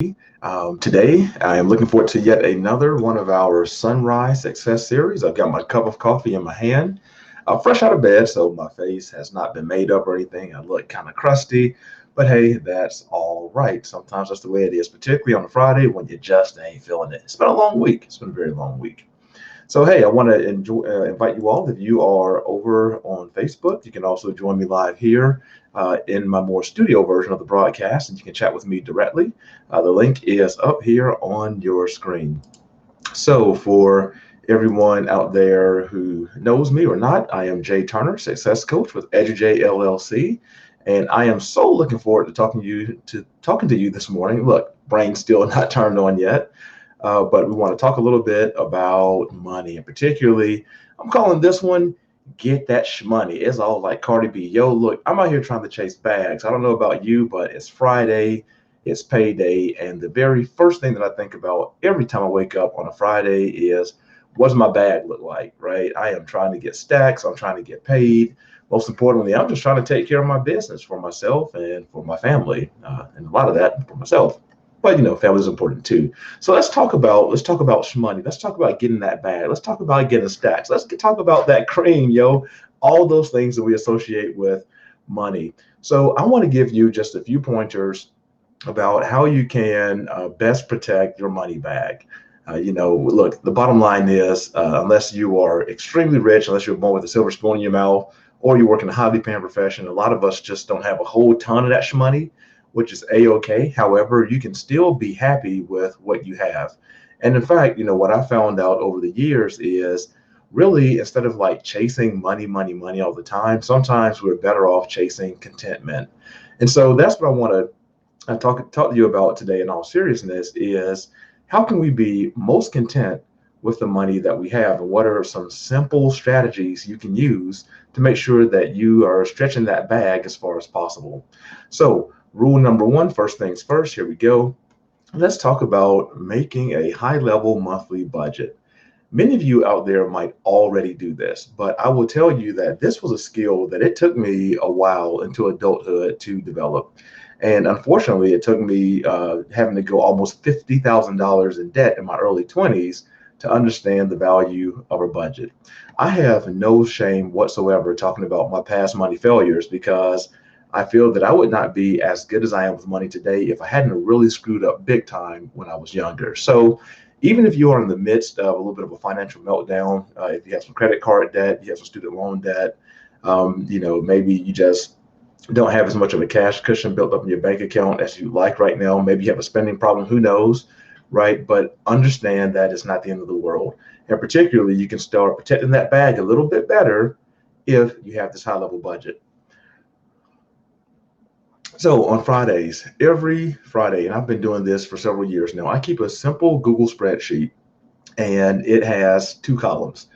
Schmoney. Today, I am looking forward to yet another one of our Sunrise Success series. I've got my cup of coffee in my hand, fresh out of bed, so my face has not been made up or anything. I look kind of crusty, but hey, that's all right. Sometimes that's the way it is, particularly on a Friday when you just ain't feeling it. It's been a long week. It's been a very long week. So, hey, I want to invite you all. If you are over on Facebook, you can also join me live here in my more studio version of the broadcast, and you can chat with me directly. The link is up here on your screen. So, for everyone out there who knows me or not, I am Jay Turner, success coach with EduJay LLC, and I am so looking forward to talking to you this morning. Look, brain's still not turned on yet. But we want to talk a little bit about money, and particularly, I'm calling this one "Get That Schmoney." It's all like Cardi B. Yo, look, I'm out here trying to chase bags. I don't know about you, but it's Friday, it's payday, and the very first thing that I think about every time I wake up on a Friday is, what does my bag look like, right? I am trying to get stacks. I'm trying to get paid. Most importantly, I'm just trying to take care of my business for myself and for my family, and a lot of that for myself. But family is important too. So let's talk about money. Let's talk about getting that bag. Let's talk about getting stacks. Talk about that cream, yo. All those things that we associate with money. So I want to give you just a few pointers about how you can best protect your money bag. Look, the bottom line is, unless you are extremely rich, unless you're born with a silver spoon in your mouth, or you work in a highly paying profession, a lot of us just don't have a whole ton of that money, which is a-okay. However, you can still be happy with what you have. And in fact, what I found out over the years is, really, instead of like chasing money, money, money all the time, sometimes we're better off chasing contentment. And so that's what I want to talk to you about today in all seriousness is, how can we be most content with the money that we have, and what are some simple strategies you can use to make sure that you are stretching that bag as far as possible. So rule number one, first things first, here we go. Let's talk about making a high level monthly budget. Many of you out there might already do this, but I will tell you that this was a skill that it took me a while into adulthood to develop. And unfortunately, it took me having to go almost $50,000 in debt in my early 20s to understand the value of a budget. I have no shame whatsoever talking about my past money failures, because I feel that I would not be as good as I am with money today if I hadn't really screwed up big time when I was younger. So even if you are in the midst of a little bit of a financial meltdown, if you have some credit card debt, you have some student loan debt, maybe you just don't have as much of a cash cushion built up in your bank account as you like right now. Maybe you have a spending problem, who knows, right? But understand that it's not the end of the world. And particularly, you can start protecting that bag a little bit better if you have this high level budget. So on Fridays, every Friday, and I've been doing this for several years now, I keep a simple Google spreadsheet, and it has two columns.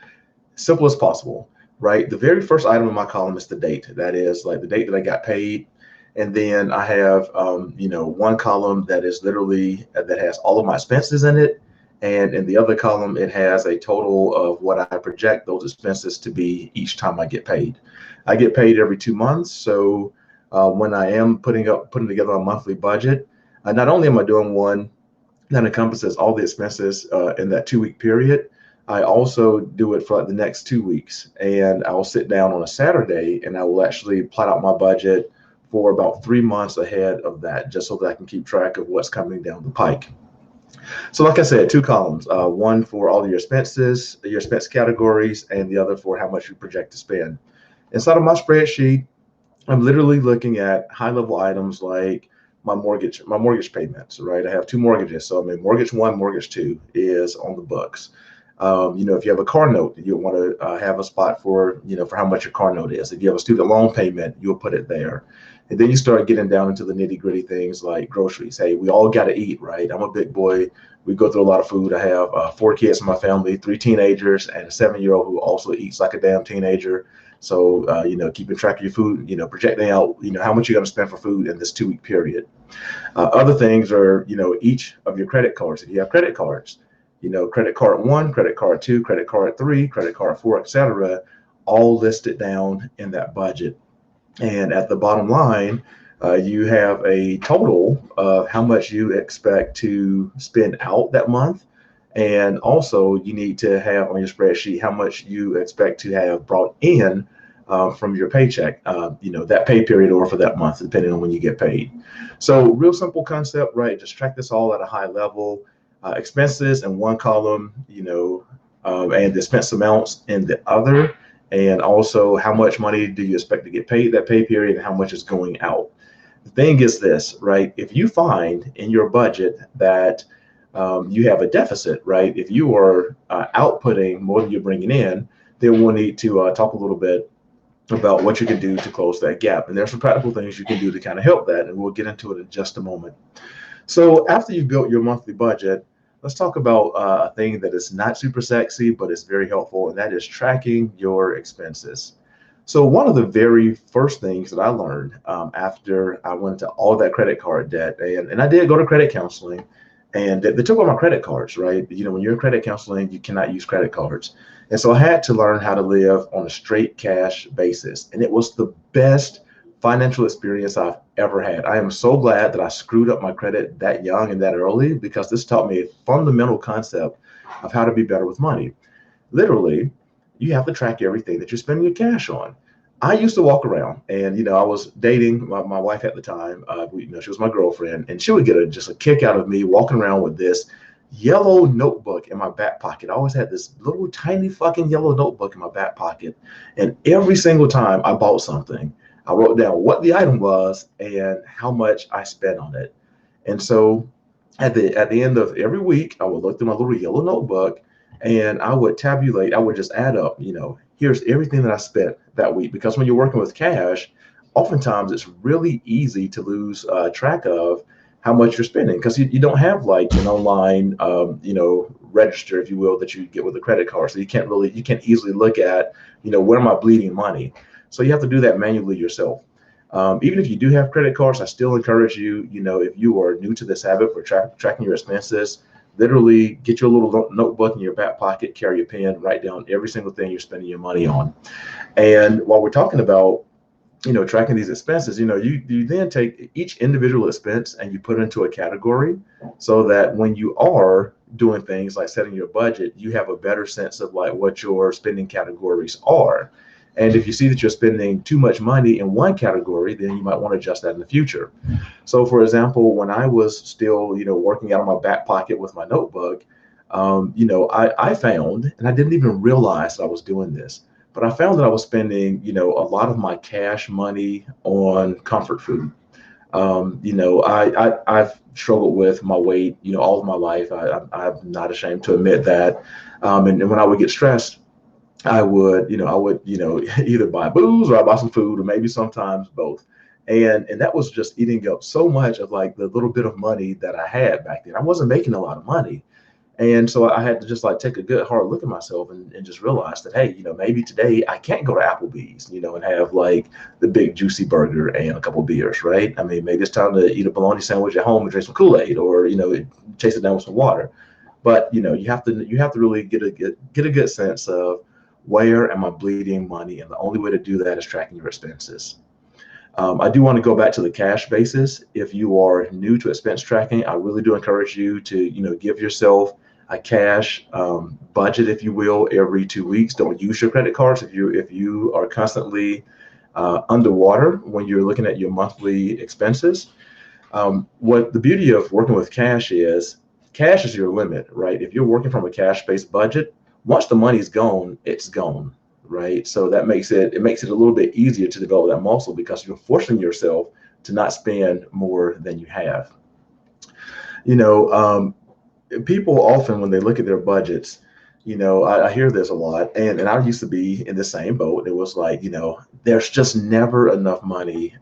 Simple as possible, right? The very first item in my column is the date. That is like the date that I got paid. And then I have, one column that is literally that has all of my expenses in it. And in the other column, it has a total of what I project those expenses to be each time I get paid. I get paid every 2 months. So when I am putting together a monthly budget, not only am I doing one that encompasses all the expenses in that 2 week period, I also do it for like the next 2 weeks. And I'll sit down on a Saturday and I will actually plot out my budget for about 3 months ahead of that, just so that I can keep track of what's coming down the pike. So like I said, two columns, one for all of your expenses, your expense categories, and the other for how much you project to spend. Inside of my spreadsheet, I'm literally looking at high level items like my mortgage payments, right? I have two mortgages. So I mean, mortgage one, mortgage two is on the books. If you have a car note, you'll want to have a spot for how much your car note is. If you have a student loan payment, you'll put it there. And then you start getting down into the nitty gritty things like groceries. Hey, we all got to eat, right? I'm a big boy. We go through a lot of food. I have 4 kids in my family, 3 teenagers, and a 7-year-old who also eats like a damn teenager. So, keeping track of your food, projecting out, how much you're going to spend for food in this 2 week period. Other things are, each of your credit cards. If you have credit cards, credit card 1, credit card 2, credit card 3, credit card 4, etc., all listed down in that budget. And at the bottom line, You have a total of how much you expect to spend out that month. And also, you need to have on your spreadsheet how much you expect to have brought in from your paycheck, that pay period or for that month, depending on when you get paid. So, real simple concept, right? Just track this all at a high level. Expenses in one column, and the expense amounts in the other. And also, how much money do you expect to get paid that pay period and how much is going out? The thing is this, right? If you find in your budget that you have a deficit, right? If you are outputting more than you're bringing in, then we'll need to talk a little bit about what you can do to close that gap. And there's some practical things you can do to kind of help that, and we'll get into it in just a moment. So after you've built your monthly budget, let's talk about a thing that is not super sexy, but it's very helpful, and that is tracking your expenses. So one of the very first things that I learned after I went into all that credit card debt, and I did go to credit counseling, and they took all my credit cards, right? When you're in credit counseling, you cannot use credit cards. And so I had to learn how to live on a straight cash basis. And it was the best financial experience I've ever had. I am so glad that I screwed up my credit that young and that early, because this taught me a fundamental concept of how to be better with money. Literally, you have to track everything that you're spending your cash on. I used to walk around, and I was dating my wife at the time. She was my girlfriend, and she would get just a kick out of me walking around with this yellow notebook in my back pocket. I always had this little tiny fucking yellow notebook in my back pocket, and every single time I bought something, I wrote down what the item was and how much I spent on it. And so at the end of every week, I would look through my little yellow notebook, and I would tabulate. I would just add up, here's everything that I spent that week. Because when you're working with cash, oftentimes it's really easy to lose track of how much you're spending, because you don't have like an online, register, if you will, that you get with a credit card. So you can't easily look at, where am I bleeding money? So you have to do that manually yourself. Even if you do have credit cards, I still encourage you, if you are new to this habit for tracking your expenses, literally get your little notebook in your back pocket, carry a pen, write down every single thing you're spending your money on. And while we're talking about, tracking these expenses, you then take each individual expense and you put it into a category, so that when you are doing things like setting your budget, you have a better sense of like what your spending categories are. And if you see that you're spending too much money in one category, then you might want to adjust that in the future. So for example, when I was still, working out of my back pocket with my notebook, I found, and I didn't even realize that I was doing this, but I found that I was spending, a lot of my cash money on comfort food. I've struggled with my weight, all of my life. I'm not ashamed to admit that. And when I would get stressed, I would either buy booze or I buy some food, or maybe sometimes both. And that was just eating up so much of like the little bit of money that I had back then. I wasn't making a lot of money. And so I had to just like take a good hard look at myself and just realize that, hey, maybe today I can't go to Applebee's, and have like the big juicy burger and a couple of beers, right? I mean, maybe it's time to eat a bologna sandwich at home and drink some Kool-Aid, or, chase it down with some water. But, you have to really get a good sense of where am I bleeding money? And the only way to do that is tracking your expenses. I do want to go back to the cash basis. If you are new to expense tracking, I really do encourage you to, give yourself a cash budget, if you will, every 2 weeks. Don't use your credit cards if you are constantly underwater when you're looking at your monthly expenses. What the beauty of working with cash is your limit, right? If you're working from a cash-based budget, once the money's gone, it's gone, right? So that makes it a little bit easier to develop that muscle, because you're forcing yourself to not spend more than you have. People often, when they look at their budgets, I hear this a lot, and I used to be in the same boat. It was like, there's just never enough money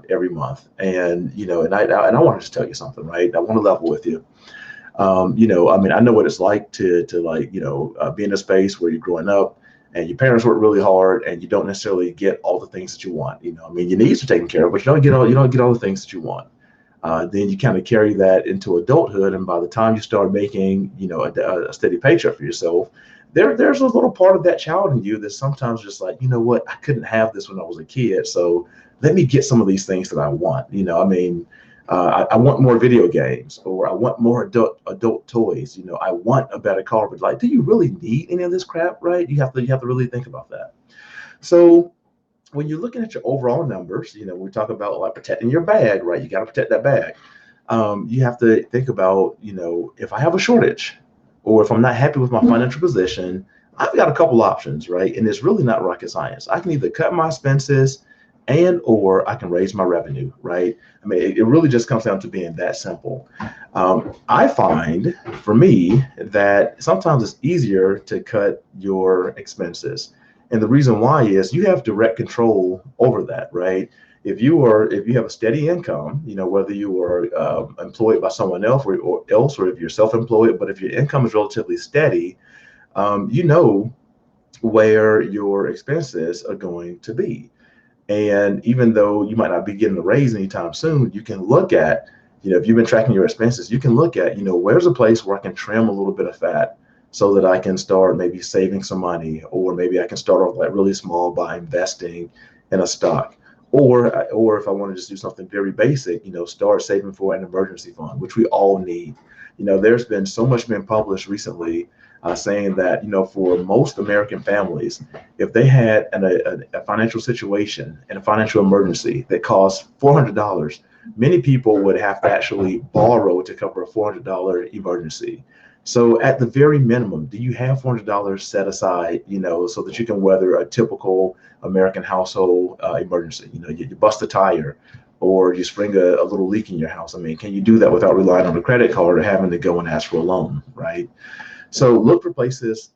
every month, and I want to just tell you something, right? I want to level with you. I mean, I know what it's like to like, be in a space where you're growing up and your parents work really hard and you don't necessarily get all the things that you want. I mean, your needs are taken care of, but you don't get all the things that you want. Then you kind of carry that into adulthood, and by the time you start making, a steady paycheck for yourself, there's a little part of that child in you that's sometimes just like, you know what, I couldn't have this when I was a kid, so let me get some of these things that I want. I mean, I want more video games, or I want more adult toys. I want a better car, but like, do you really need any of this crap, right? You have to really think about that. So when you're looking at your overall numbers, we talk about like protecting your bag, right? You got to protect that bag. You have to think about, if I have a shortage, or if I'm not happy with my financial position, I've got a couple options, right? And it's really not rocket science. I can either cut my expenses and or I can raise my revenue, right? I mean, it really just comes down to being that simple. I find for me that sometimes it's easier to cut your expenses. And the reason why is you have direct control over that, right? If you have a steady income, whether you are employed by someone else, or if you're self-employed, but if your income is relatively steady, you know where your expenses are going to be. And even though you might not be getting a raise anytime soon, you can look at, if you've been tracking your expenses, you can look at, where's a place where I can trim a little bit of fat so that I can start maybe saving some money, or maybe I can start off like really small by investing in a stock. Or if I want to just do something very basic, start saving for an emergency fund, which we all need. There's been so much been published recently saying that, for most American families, if they had a financial situation and a financial emergency that costs $400, many people would have to actually borrow to cover a $400 emergency. So at the very minimum, do you have $400 set aside, so that you can weather a typical American household emergency? You bust a tire, or you spring a little leak in your house. I mean, can you do that without relying on a credit card or having to go and ask for a loan, right? So look for places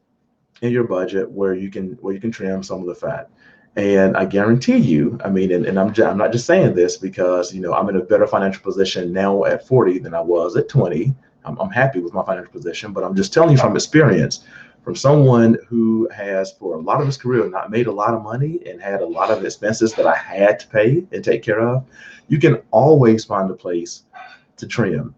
in your budget where you can trim some of the fat. And I guarantee you, I mean, and I'm not just saying this because, I'm in a better financial position now at 40 than I was at 20. I'm happy with my financial position, but I'm just telling you from experience, from someone who has for a lot of his career not made a lot of money and had a lot of expenses that I had to pay and take care of. You can always find a place to trim.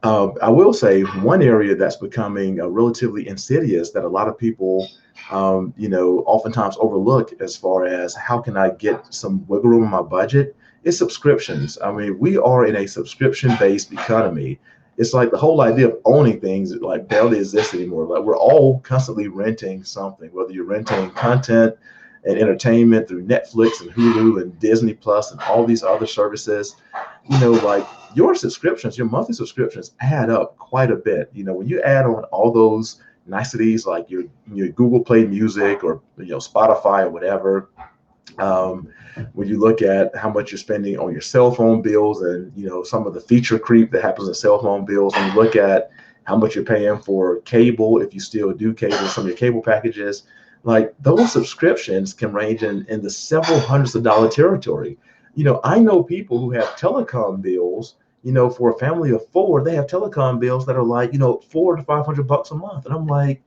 I will say one area that's becoming relatively insidious that a lot of people, oftentimes overlook as far as how can I get some wiggle room in my budget is subscriptions. I mean, we are in a subscription-based economy. It's like the whole idea of owning things like barely exists anymore. Like we're all constantly renting something, whether you're renting content and entertainment through Netflix and Hulu and Disney Plus and all these other services. Like your subscriptions, your monthly subscriptions add up quite a bit. When you add on all those niceties like your Google Play Music or Spotify or whatever, when you look at how much you're spending on your cell phone bills and some of the feature creep that happens in cell phone bills, when you look at how much you're paying for cable, if you still do cable, some of your cable packages, like those subscriptions can range in the several hundreds of dollar territory. I know people who have telecom bills, for a family of four, they have telecom bills that are like, $400 to $500 a month. And I'm like,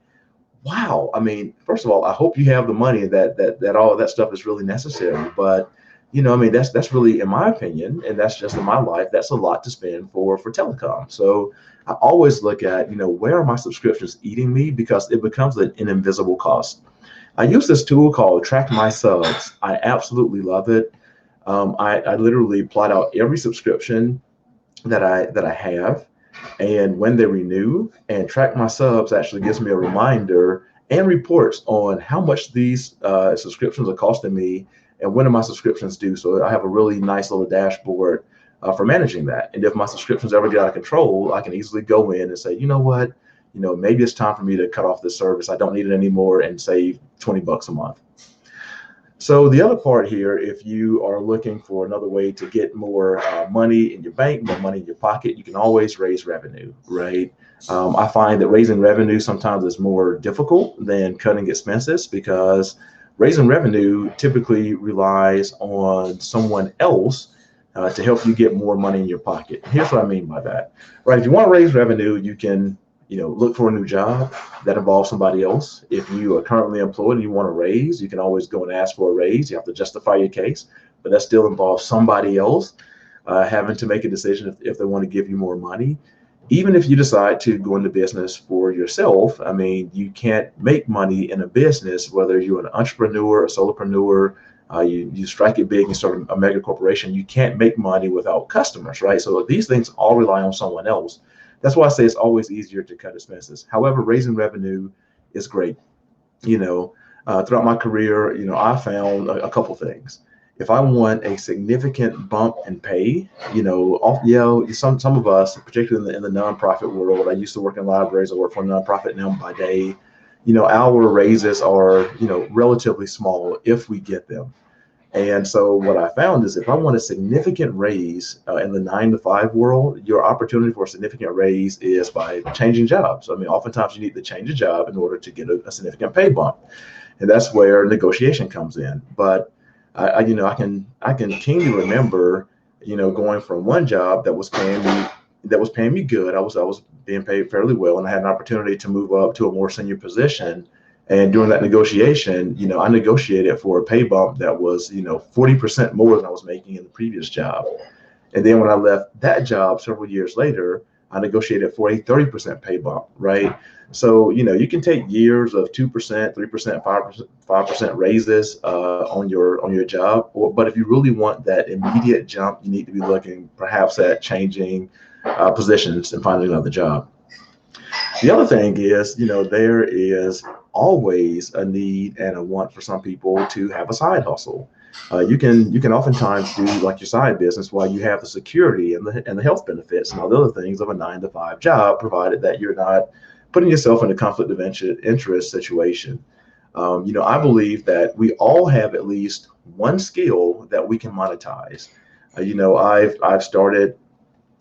wow. I mean, first of all, I hope you have the money that all of that stuff is really necessary. But, I mean, that's really, in my opinion, and that's just in my life, that's a lot to spend for telecom. So I always look at, where are my subscriptions eating me? Because it becomes an invisible cost. I use this tool called Track My Subs. I absolutely love it. I literally plot out every subscription that I have and when they renew, and Track My Subs actually gives me a reminder and reports on how much these subscriptions are costing me and when are my subscriptions due. So I have a really nice little dashboard for managing that. And if my subscriptions ever get out of control, I can easily go in and say, you know what, maybe it's time for me to cut off this service. I don't need it anymore, and save $20 a month. So the other part here, if you are looking for another way to get more money in your bank, more money in your pocket, you can always raise revenue, right? I find that raising revenue sometimes is more difficult than cutting expenses, because raising revenue typically relies on someone else to help you get more money in your pocket. Here's what I mean by that, right? If you want to raise revenue, you can look for a new job that involves somebody else. If you are currently employed and you want a raise, you can always go and ask for a raise. You have to justify your case, but that still involves somebody else having to make a decision if they want to give you more money. Even if you decide to go into business for yourself, I mean, you can't make money in a business, whether you're an entrepreneur, a solopreneur, you strike it big and start a mega corporation, you can't make money without customers, right? So these things all rely on someone else. That's why I say it's always easier to cut expenses. However, raising revenue is great. you know, Throughout my career, I found a couple things. If I want a significant bump in pay, some of us, particularly in the nonprofit world, I used to work in libraries. I work for a nonprofit now by day. Our raises are, relatively small if we get them. And so what I found is if I want a significant raise in the 9 to 5 world, your opportunity for a significant raise is by changing jobs. I mean, oftentimes you need to change a job in order to get a significant pay bump, and that's where negotiation comes in. But I can keenly remember, going from one job that was paying me good. I was being paid fairly well, and I had an opportunity to move up to a more senior position. And during that negotiation, I negotiated for a pay bump that was, 40% more than I was making in the previous job. And then when I left that job several years later, I negotiated for a 30% pay bump, right? So, you can take years of 2%, 3%, 5% raises on your job. But if you really want that immediate jump, you need to be looking perhaps at changing positions and finding another job. The other thing is, there is always a need and a want for some people to have a side hustle. You can oftentimes do like your side business while you have the security and the health benefits and all the other things of a 9 to 5 job, provided that you're not putting yourself in a conflict of interest situation. I believe that we all have at least one skill that we can monetize. I've started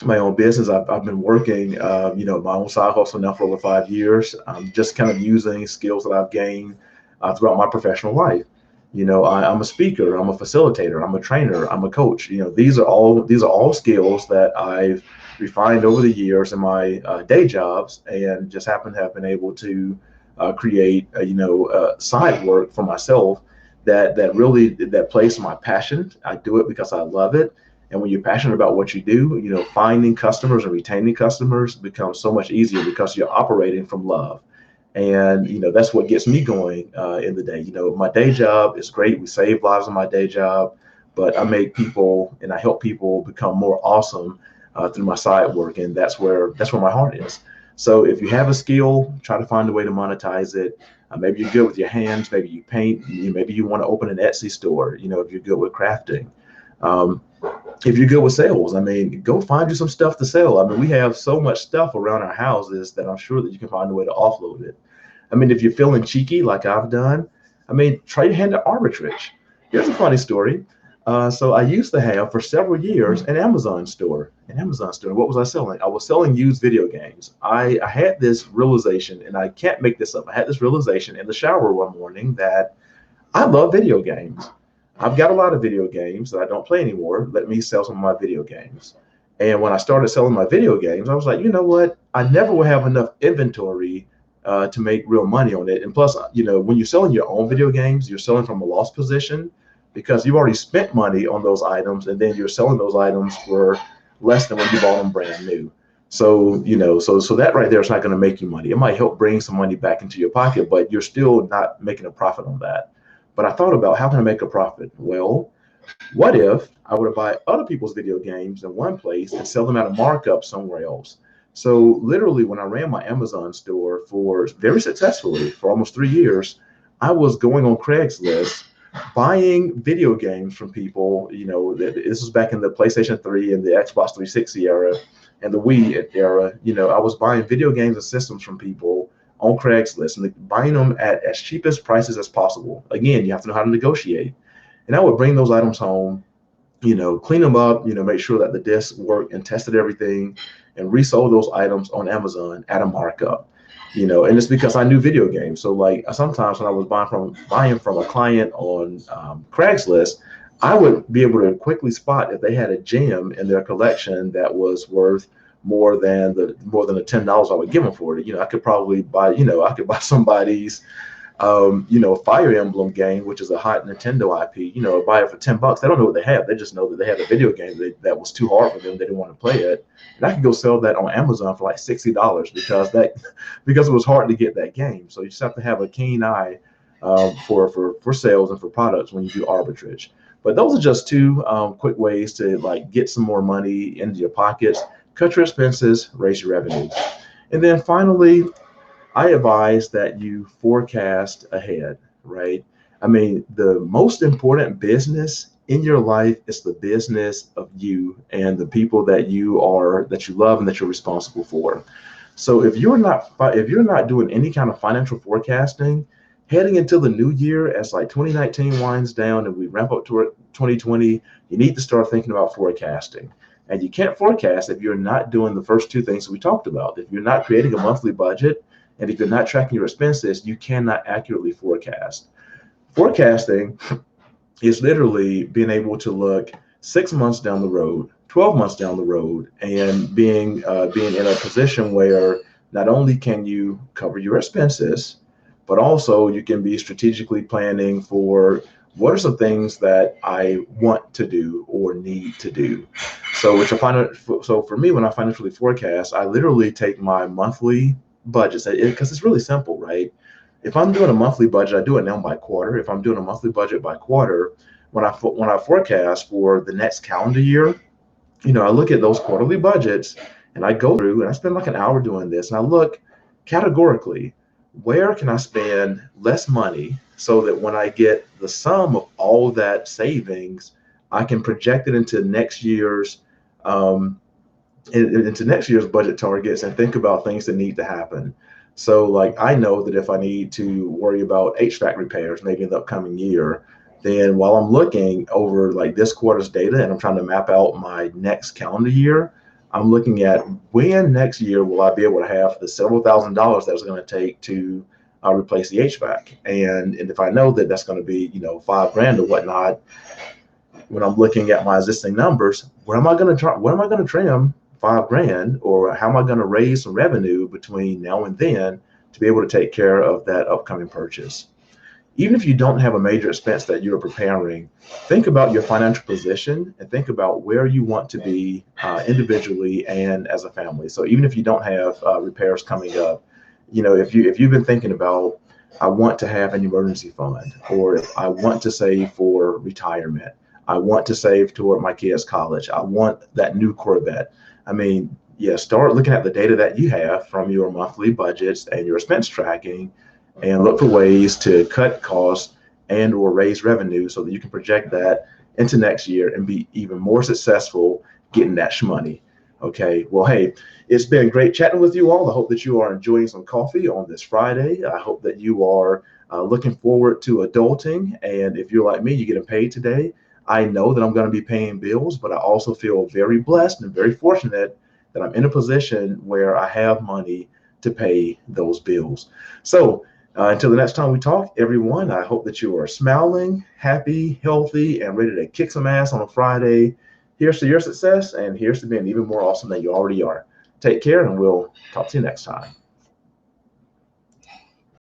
my own business. I've been working, my own side hustle now for over 5 years. Just kind of using skills that I've gained throughout my professional life. I'm a speaker, I'm a facilitator, I'm a trainer, I'm a coach. These are all skills that I've refined over the years in my day jobs, and just happen to have been able to create, side work for myself that plays to my passion. I do it because I love it. And when you're passionate about what you do, finding customers and retaining customers becomes so much easier because you're operating from love. And, that's what gets me going in the day. My day job is great. We save lives on my day job, but I make people and I help people become more awesome through my side work. And that's where my heart is. So if you have a skill, try to find a way to monetize it. Maybe you're good with your hands. Maybe you paint. Maybe you want to open an Etsy store, if you're good with crafting. Um, if you're good with sales, I mean, go find you some stuff to sell. I mean, we have so much stuff around our houses that I'm sure that you can find a way to offload it. I mean, if you're feeling cheeky like I've done, I mean, trade hand arbitrage. Here's a funny story. So I used to have for several years an Amazon store. What was I selling? I was selling used video games. I had this realization, and I can't make this up. I had this realization in the shower one morning that I love video games. I've got a lot of video games that I don't play anymore. Let me sell some of my video games. And when I started selling my video games, I was like, you know what? I never will have enough inventory to make real money on it. And plus, when you're selling your own video games, you're selling from a loss position because you've already spent money on those items, and then you're selling those items for less than when you bought them brand new. So, so that right there is not going to make you money. It might help bring some money back into your pocket, but you're still not making a profit on that. But I thought about how can I make a profit? Well, what if I were to buy other people's video games in one place and sell them at a markup somewhere else? So literally, when I ran my Amazon store for very successfully for almost 3 years, I was going on Craigslist buying video games from people. This was back in the PlayStation 3 and the Xbox 360 era and the Wii era. I was buying video games and systems from people on Craigslist and buying them at as cheapest prices as possible. Again, you have to know how to negotiate. And I would bring those items home, clean them up, make sure that the discs worked and tested everything, and resold those items on Amazon at a markup. And it's because I knew video games. So like sometimes when I was buying from a client on Craigslist, I would be able to quickly spot if they had a gem in their collection that was worth more than the $10 I would give them for it. I could probably buy, I could buy somebody's Fire Emblem game, which is a hot Nintendo IP, buy it for $10. They don't know what they have. They just know that they had a video game that was too hard for them. They didn't want to play it. And I could go sell that on Amazon for like $60 because it was hard to get that game. So you just have to have a keen eye for sales and for products when you do arbitrage. But those are just two quick ways to like get some more money into your pockets, cut your expenses, raise your revenue. And then finally, I advise that you forecast ahead, right? I mean, the most important business in your life is the business of you and the people that you love and that you're responsible for. So if you're not doing any kind of financial forecasting, heading into the new year as like 2019 winds down and we ramp up toward 2020, you need to start thinking about forecasting. And you can't forecast if you're not doing the first two things we talked about. If you're not creating a monthly budget, and if you're not tracking your expenses, you cannot accurately forecast. Forecasting is literally being able to look 6 months down the road, 12 months down the road, and being in a position where not only can you cover your expenses, but also you can be strategically planning for what are some things that I want to do or need to do. So for me, when I financially forecast, I literally take my monthly budgets because it's really simple, right? If I'm doing a monthly budget, I do it now by quarter. If I'm doing a monthly budget by quarter, when I forecast for the next calendar year, I look at those quarterly budgets and I go through and I spend like an hour doing this and I look categorically, where can I spend less money so that when I get the sum of all that savings, I can project it um, into next year's budget targets and think about things that need to happen. So like I know that if I need to worry about HVAC repairs maybe in the upcoming year, then while I'm looking over like this quarter's data and I'm trying to map out my next calendar year, I'm looking at when next year will I be able to have the several $1,000s that it's going to take to replace the HVAC. And if I know that that's going to be, $5,000 or whatnot, when I'm looking at my existing numbers, where am I going to try? Where am I going to trim $5,000, or how am I going to raise some revenue between now and then to be able to take care of that upcoming purchase? Even if you don't have a major expense that you're preparing, think about your financial position and think about where you want to be individually and as a family. So even if you don't have repairs coming up, if you've been thinking about, I want to have an emergency fund, or if I want to save for retirement, I want to save toward my kids' college, I want that new Corvette. I mean, yeah, start looking at the data that you have from your monthly budgets and your expense tracking and look for ways to cut costs and or raise revenue so that you can project that into next year and be even more successful getting that shmoney. Okay, well, hey, it's been great chatting with you all. I hope that you are enjoying some coffee on this Friday. I hope that you are looking forward to adulting. And if you're like me, you're getting paid today. I know that I'm going to be paying bills, but I also feel very blessed and very fortunate that I'm in a position where I have money to pay those bills. So until the next time we talk, everyone, I hope that you are smiling, happy, healthy, and ready to kick some ass on a Friday. Here's to your success, and here's to being even more awesome than you already are. Take care, and we'll talk to you next time.